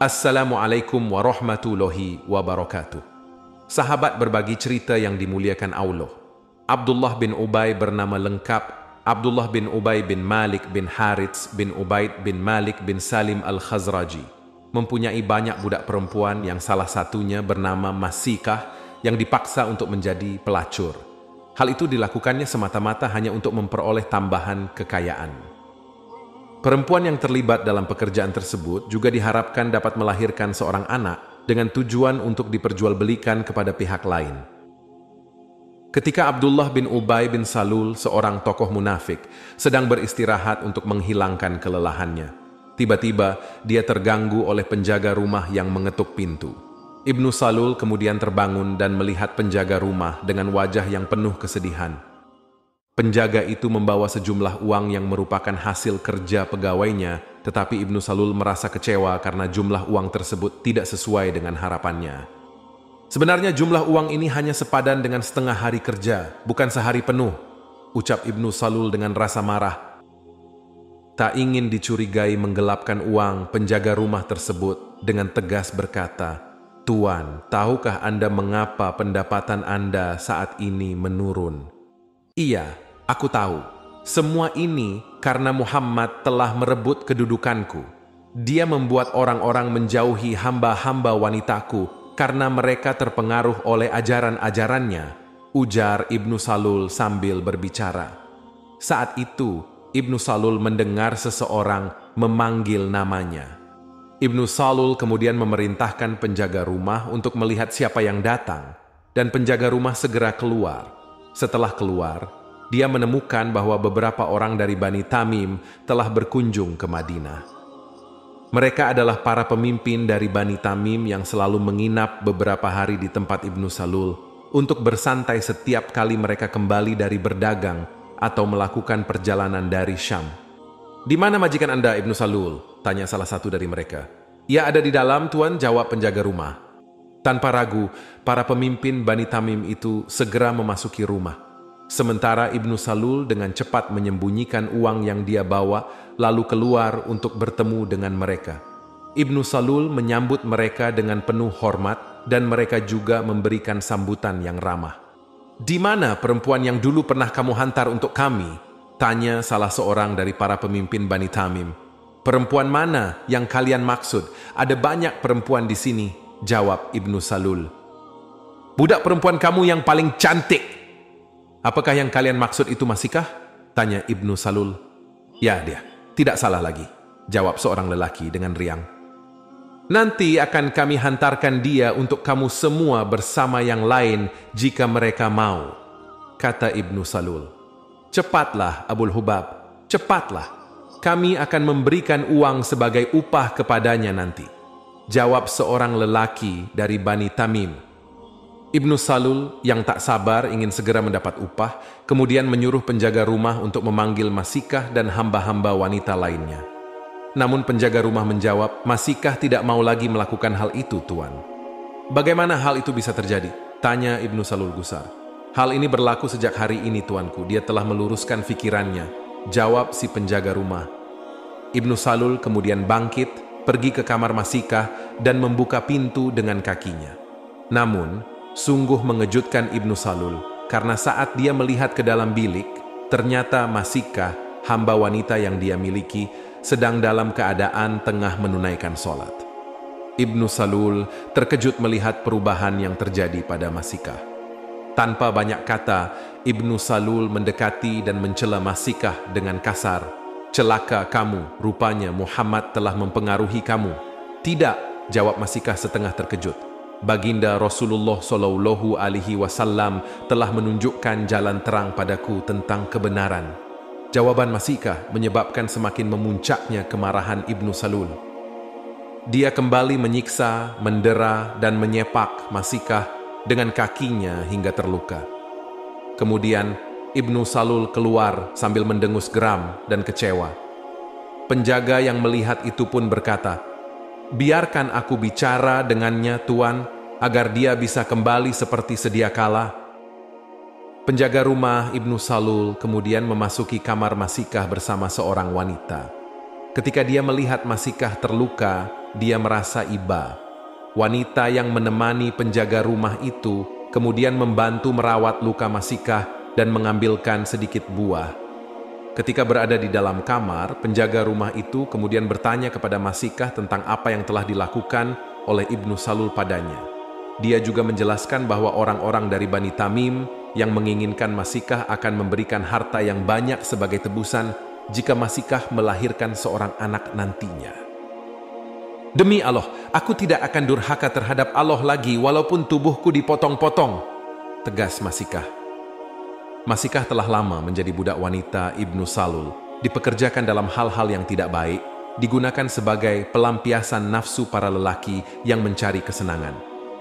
Assalamualaikum warahmatullahi wabarakatuh. Sahabat berbagi cerita yang dimuliakan Allah. Abdullah bin Ubay bernama lengkap Abdullah bin Ubay bin Malik bin Harits bin Ubaid bin Malik bin Salim al-Khazraji. Mempunyai banyak budak perempuan yang salah satunya bernama Masikah yang dipaksa untuk menjadi pelacur. Hal itu dilakukannya semata-mata hanya untuk memperoleh tambahan kekayaan. Perempuan yang terlibat dalam pekerjaan tersebut juga diharapkan dapat melahirkan seorang anak dengan tujuan untuk diperjualbelikan kepada pihak lain. Ketika Abdullah bin Ubay bin Salul, seorang tokoh munafik, sedang beristirahat untuk menghilangkan kelelahannya, tiba-tiba dia terganggu oleh penjaga rumah yang mengetuk pintu. Ibnu Salul kemudian terbangun dan melihat penjaga rumah dengan wajah yang penuh kesedihan. Penjaga itu membawa sejumlah uang yang merupakan hasil kerja pegawainya, tetapi Ibnu Salul merasa kecewa karena jumlah uang tersebut tidak sesuai dengan harapannya. Sebenarnya jumlah uang ini hanya sepadan dengan setengah hari kerja, bukan sehari penuh, ucap Ibnu Salul dengan rasa marah. Tak ingin dicurigai menggelapkan uang, penjaga rumah tersebut dengan tegas berkata, "Tuan, tahukah Anda mengapa pendapatan Anda saat ini menurun?" "Iya, aku tahu. Semua ini karena Muhammad telah merebut kedudukanku. Dia membuat orang-orang menjauhi hamba-hamba wanitaku karena mereka terpengaruh oleh ajaran-ajarannya," ujar Ibnu Salul sambil berbicara. Saat itu, Ibnu Salul mendengar seseorang memanggil namanya. Ibnu Salul kemudian memerintahkan penjaga rumah untuk melihat siapa yang datang, dan penjaga rumah segera keluar. Setelah keluar, dia menemukan bahwa beberapa orang dari Bani Tamim telah berkunjung ke Madinah. Mereka adalah para pemimpin dari Bani Tamim yang selalu menginap beberapa hari di tempat Ibnu Salul untuk bersantai setiap kali mereka kembali dari berdagang atau melakukan perjalanan dari Syam. "Di mana majikan Anda, Ibnu Salul?" tanya salah satu dari mereka. "Ia ada di dalam, Tuan," jawab penjaga rumah. Tanpa ragu, para pemimpin Bani Tamim itu segera memasuki rumah. Sementara Ibnu Salul dengan cepat menyembunyikan uang yang dia bawa, lalu keluar untuk bertemu dengan mereka. Ibnu Salul menyambut mereka dengan penuh hormat, dan mereka juga memberikan sambutan yang ramah. "Di mana perempuan yang dulu pernah kamu hantar untuk kami?" tanya salah seorang dari para pemimpin Bani Tamim. "Perempuan mana yang kalian maksud? Ada banyak perempuan di sini," jawab Ibnu Salul. "Budak perempuan kamu yang paling cantik." "Apakah yang kalian maksud itu Masikah?" tanya Ibnu Salul. "Ya, dia. Tidak salah lagi," jawab seorang lelaki dengan riang. "Nanti akan kami hantarkan dia untuk kamu semua bersama yang lain jika mereka mau," kata Ibnu Salul. "Cepatlah, Abul Hubab, cepatlah. Kami akan memberikan uang sebagai upah kepadanya nanti," jawab seorang lelaki dari Bani Tamim. Ibnu Salul yang tak sabar ingin segera mendapat upah, kemudian menyuruh penjaga rumah untuk memanggil Masikah dan hamba-hamba wanita lainnya. Namun penjaga rumah menjawab, "Masikah tidak mau lagi melakukan hal itu, Tuan." "Bagaimana hal itu bisa terjadi?" tanya Ibnu Salul gusar. "Hal ini berlaku sejak hari ini, Tuanku. Dia telah meluruskan fikirannya," jawab si penjaga rumah. Ibnu Salul kemudian bangkit, pergi ke kamar Masikah dan membuka pintu dengan kakinya. Namun, sungguh mengejutkan Ibnu Salul, karena saat dia melihat ke dalam bilik, ternyata Masikah, hamba wanita yang dia miliki, sedang dalam keadaan tengah menunaikan sholat. Ibnu Salul terkejut melihat perubahan yang terjadi pada Masikah. Tanpa banyak kata, Ibnu Salul mendekati dan mencela Masikah dengan kasar. "Celaka kamu, rupanya Muhammad telah mempengaruhi kamu." "Tidak," jawab Masikah setengah terkejut. "Baginda Rasulullah Shallallahu Alaihi Wasallam telah menunjukkan jalan terang padaku tentang kebenaran." Jawaban Masikah menyebabkan semakin memuncaknya kemarahan Ibnu Salul. Dia kembali menyiksa, mendera, dan menyepak Masikah dengan kakinya hingga terluka. Kemudian Ibnu Salul keluar sambil mendengus geram dan kecewa. Penjaga yang melihat itu pun berkata, "Biarkan aku bicara dengannya, Tuan, agar dia bisa kembali seperti sedia kala." Penjaga rumah Ibnu Salul kemudian memasuki kamar Masikah bersama seorang wanita. Ketika dia melihat Masikah terluka, dia merasa iba. Wanita yang menemani penjaga rumah itu kemudian membantu merawat luka Masikah dan mengambilkan sedikit buah. Ketika berada di dalam kamar, penjaga rumah itu kemudian bertanya kepada Masikah tentang apa yang telah dilakukan oleh Ibnu Salul padanya. Dia juga menjelaskan bahwa orang-orang dari Bani Tamim yang menginginkan Masikah akan memberikan harta yang banyak sebagai tebusan jika Masikah melahirkan seorang anak nantinya. Demi Allah, aku tidak akan durhaka terhadap Allah lagi walaupun tubuhku dipotong-potong, tegas Masikah. Masikah telah lama menjadi budak wanita Ibnu Salul, dipekerjakan dalam hal-hal yang tidak baik, digunakan sebagai pelampiasan nafsu para lelaki yang mencari kesenangan.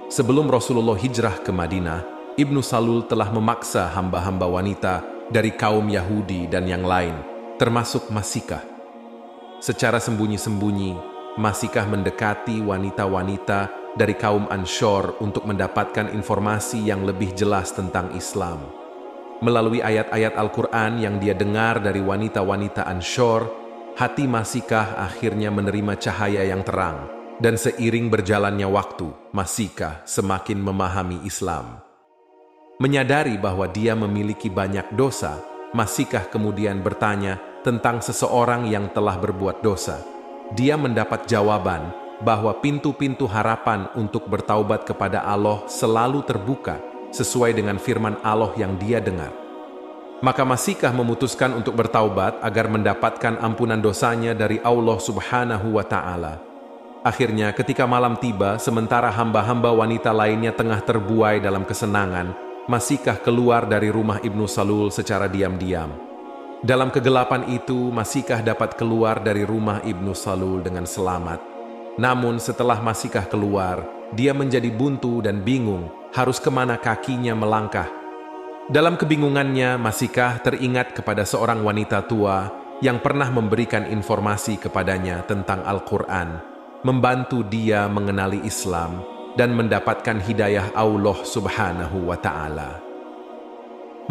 Sebelum Rasulullah hijrah ke Madinah, Ibnu Salul telah memaksa hamba-hamba wanita dari kaum Yahudi dan yang lain, termasuk Masikah. Secara sembunyi-sembunyi, Masikah mendekati wanita-wanita dari kaum Anshor untuk mendapatkan informasi yang lebih jelas tentang Islam. Melalui ayat-ayat Al-Quran yang dia dengar dari wanita-wanita Anshor, hati Masikah akhirnya menerima cahaya yang terang, dan seiring berjalannya waktu, Masikah semakin memahami Islam. Menyadari bahwa dia memiliki banyak dosa, Masikah kemudian bertanya tentang seseorang yang telah berbuat dosa. Dia mendapat jawaban bahwa pintu-pintu harapan untuk bertaubat kepada Allah selalu terbuka, sesuai dengan firman Allah yang dia dengar. Maka Masikah memutuskan untuk bertaubat agar mendapatkan ampunan dosanya dari Allah Subhanahu wa Ta'ala. Akhirnya ketika malam tiba, sementara hamba-hamba wanita lainnya tengah terbuai dalam kesenangan, Masikah keluar dari rumah Ibnu Salul secara diam-diam. Dalam kegelapan itu, Masikah dapat keluar dari rumah Ibnu Salul dengan selamat. Namun setelah Masikah keluar, dia menjadi buntu dan bingung harus kemana kakinya melangkah. Dalam kebingungannya, Masikah teringat kepada seorang wanita tua yang pernah memberikan informasi kepadanya tentang Al-Quran, membantu dia mengenali Islam, dan mendapatkan hidayah Allah Subhanahu wa Ta'ala.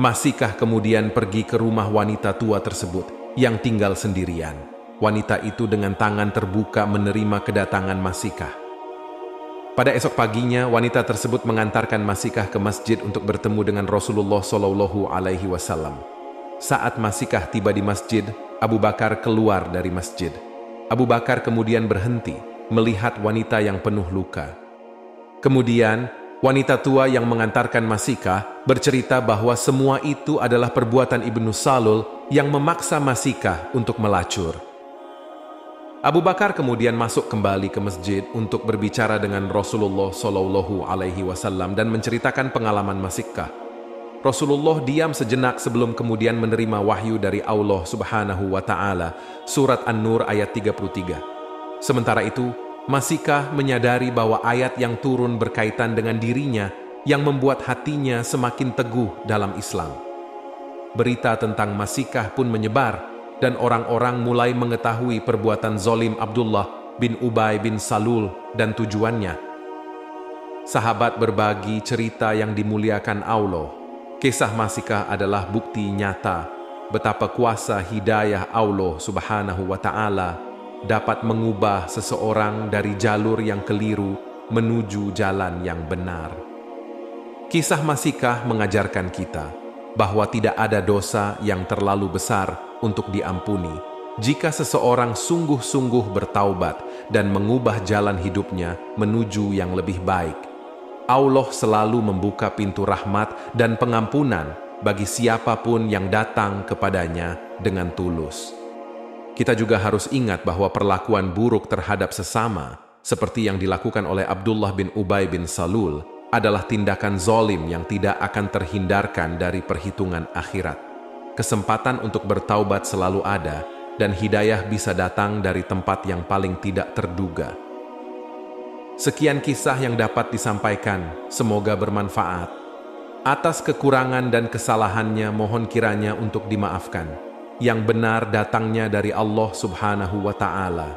Masikah kemudian pergi ke rumah wanita tua tersebut yang tinggal sendirian. Wanita itu dengan tangan terbuka menerima kedatangan Masikah. Pada esok paginya, wanita tersebut mengantarkan Masikah ke masjid untuk bertemu dengan Rasulullah SAW. Saat Masikah tiba di masjid, Abu Bakar keluar dari masjid. Abu Bakar kemudian berhenti, melihat wanita yang penuh luka. Kemudian, wanita tua yang mengantarkan Masikah bercerita bahwa semua itu adalah perbuatan Ibnu Salul yang memaksa Masikah untuk melacur. Abu Bakar kemudian masuk kembali ke masjid untuk berbicara dengan Rasulullah SAW dan menceritakan pengalaman Masikah. Rasulullah diam sejenak sebelum kemudian menerima wahyu dari Allah Subhanahu wa Ta'ala, surat An-Nur ayat 33. Sementara itu, Masikah menyadari bahwa ayat yang turun berkaitan dengan dirinya yang membuat hatinya semakin teguh dalam Islam. Berita tentang Masikah pun menyebar, dan orang-orang mulai mengetahui perbuatan zalim Abdullah bin Ubay bin Salul dan tujuannya. Sahabat berbagi cerita yang dimuliakan Allah. Kisah Masikah adalah bukti nyata betapa kuasa hidayah Allah Subhanahu wa Ta'ala dapat mengubah seseorang dari jalur yang keliru menuju jalan yang benar. Kisah Masikah mengajarkan kita bahwa tidak ada dosa yang terlalu besar untuk diampuni jika seseorang sungguh-sungguh bertaubat dan mengubah jalan hidupnya menuju yang lebih baik. Allah selalu membuka pintu rahmat dan pengampunan bagi siapapun yang datang kepadanya dengan tulus. Kita juga harus ingat bahwa perlakuan buruk terhadap sesama, seperti yang dilakukan oleh Abdullah bin Ubay bin Salul, adalah tindakan zalim yang tidak akan terhindarkan dari perhitungan akhirat. Kesempatan untuk bertaubat selalu ada, dan hidayah bisa datang dari tempat yang paling tidak terduga. Sekian kisah yang dapat disampaikan, semoga bermanfaat. Atas kekurangan dan kesalahannya mohon kiranya untuk dimaafkan. Yang benar datangnya dari Allah Subhanahu wa Ta'ala.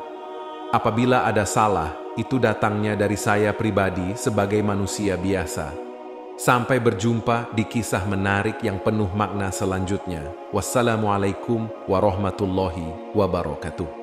Apabila ada salah, itu datangnya dari saya pribadi sebagai manusia biasa. Sampai berjumpa di kisah menarik yang penuh makna selanjutnya. Wassalamualaikum warahmatullahi wabarakatuh.